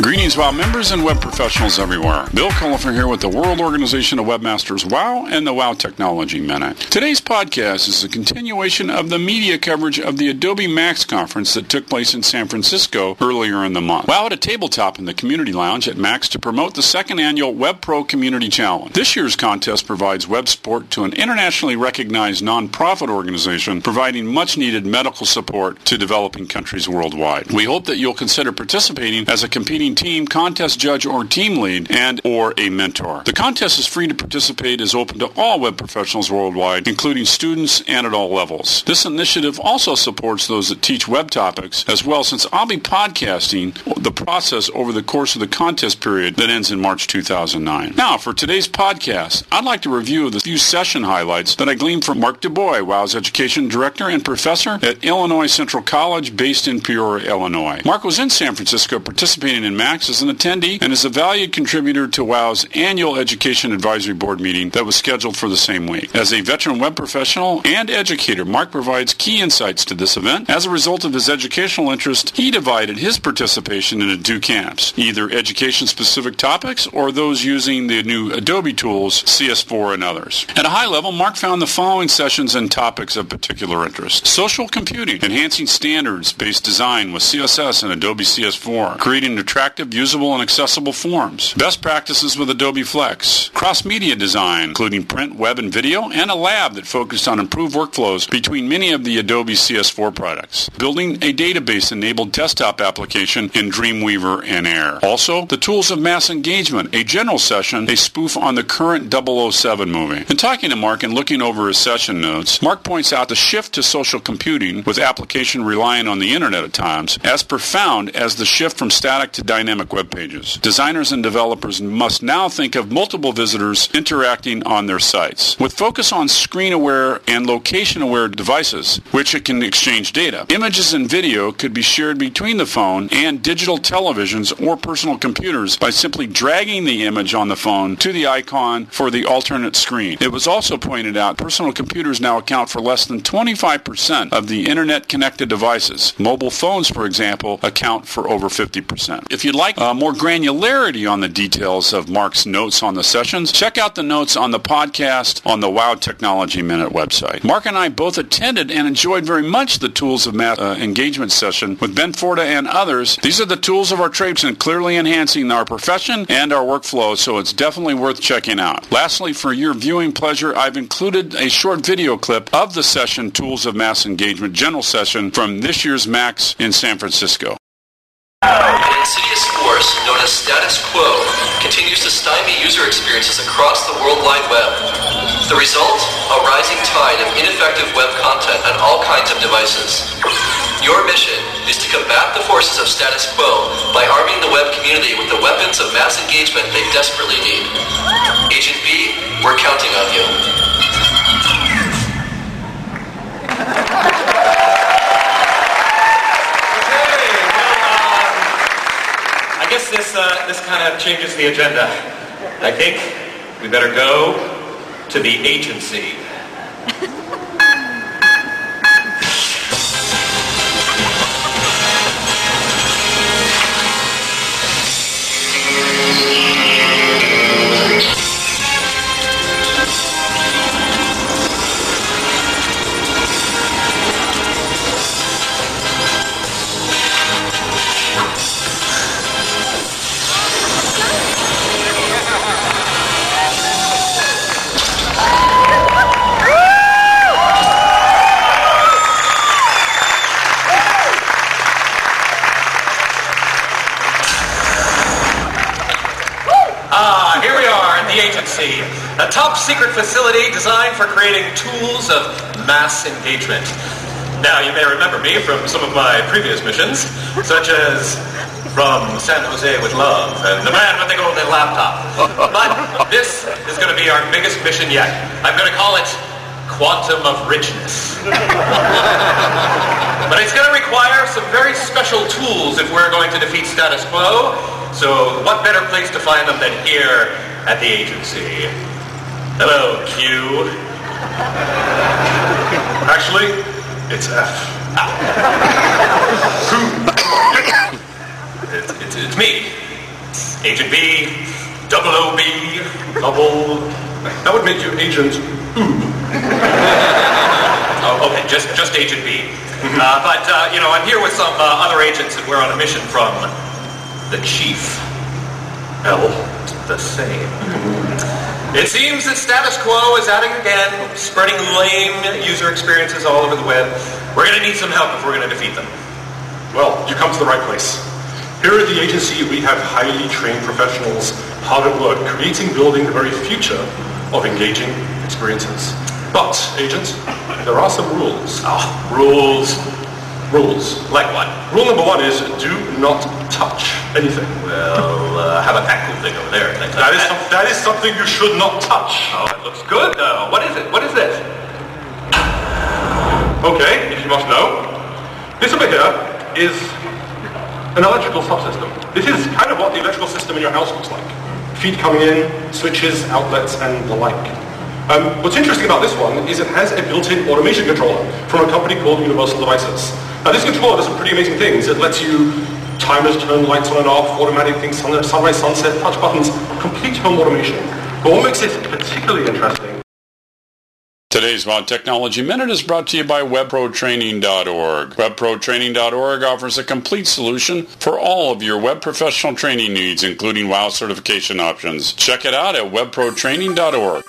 Greetings, WOW members and web professionals everywhere. Bill Cullifer here with the World Organization of Webmasters WOW and the WOW Technology Minute. Today's podcast is a continuation of the media coverage of the Adobe Max conference that took place in San Francisco earlier in the month. WOW had a tabletop in the community lounge at Max to promote the second annual Web Pro Community Challenge. This year's contest provides web support to an internationally recognized nonprofit organization providing much-needed medical support to developing countries worldwide. We hope that you'll consider participating as a competing team, contest judge, or team lead, and or a mentor. The contest is free to participate, is open to all web professionals worldwide, including students and at all levels. This initiative also supports those that teach web topics as well, since I'll be podcasting the process over the course of the contest period that ends in March 2009. Now, for today's podcast, I'd like to review the few session highlights that I gleaned from Mark DuBois, WOW's Education Director and Professor at Illinois Central College, based in Peoria, Illinois. Mark was in San Francisco participating in Max as an attendee and is a valued contributor to WOW's annual Education Advisory Board meeting that was scheduled for the same week. As a veteran web professional and educator, Mark provides key insights to this event. As a result of his educational interest, he divided his participation into two camps, either education-specific topics or those using the new Adobe tools, CS4 and others. At a high level, Mark found the following sessions and topics of particular interest: social computing, enhancing standards-based design with CSS and Adobe CS4, creating attractive, usable, and accessible forms, best practices with Adobe Flex, cross-media design, including print, web, and video, and a lab that focused on improved workflows between many of the Adobe CS4 products, building a database-enabled desktop application in Dreamweaver and Air. Also, the tools of mass engagement, a general session, a spoof on the current 007 movie. In talking to Mark and looking over his session notes, Mark points out the shift to social computing, with application relying on the internet at times, as profound as the shift from static to dynamic web pages. Designers and developers must now think of multiple visitors interacting on their sites. With focus on screen-aware and location-aware devices, which it can exchange data, images and video could be shared between the phone and digital televisions or personal computers by simply dragging the image on the phone to the icon for the alternate screen. It was also pointed out personal computers now account for less than 25% of the internet-connected devices. Mobile phones, for example, account for over 50%. If you'd like more granularity on the details of Mark's notes on the sessions, check out the notes on the podcast on the WOW Technology Minute website. Mark and I both attended and enjoyed very much the Tools of Mass engagement session with Ben Forta and others. These are the tools of our trades in clearly enhancing our profession and our workflow, so it's definitely worth checking out. Lastly, for your viewing pleasure, I've included a short video clip of the session Tools of Mass Engagement general session from this year's Max in San Francisco. An insidious force known as status quo continues to stymie user experiences across the World Wide Web. The result? A rising tide of ineffective web content on all kinds of devices. Your mission is to combat the forces of status quo by arming the web community with the weapons of mass engagement they desperately need. Agent B, we're counting on you. I guess this kind of changes the agenda. I think we better go to the agency. A top-secret facility designed for creating tools of mass engagement. Now, you may remember me from some of my previous missions, such as from San Jose with Love and The Man with the Golden Laptop. But this is going to be our biggest mission yet. I'm going to call it Quantum of Richness. But it's going to require some very special tools if we're going to defeat status quo. So what better place to find them than here at the agency? Hello, Q. Actually, it's F. It's me. Agent B, double OB, double... That would make you Agent Oh, okay, just Agent B. But I'm here with some other agents, and we're on a mission from the Chief. L. The same. It seems that status quo is at it again, spreading lame user experiences all over the web. We're going to need some help if we're going to defeat them. Well, you come to the right place. Here at the agency, we have highly trained professionals hard at work, creating, building the very future of engaging experiences. But, Agent, there are some rules. Rules. Rules. Like what? Rule number 1 is do not touch anything. Well, how about that cool thing over there? That is something you should not touch. Oh, it looks good, though. What is it? What is this? Okay, if you must know. This over here is an electrical subsystem. This is kind of what the electrical system in your house looks like. Feed coming in, switches, outlets, and the like. What's interesting about this one is it has a built-in automation controller from a company called Universal Devices. Now this controller does some pretty amazing things. It lets you timers turn lights on and off, automatic things, sunrise, sunset, touch buttons, complete home automation. But what makes it particularly interesting... Today's WOW Technology Minute is brought to you by webprotraining.org. Webprotraining.org offers a complete solution for all of your web professional training needs, including WOW certification options. Check it out at webprotraining.org.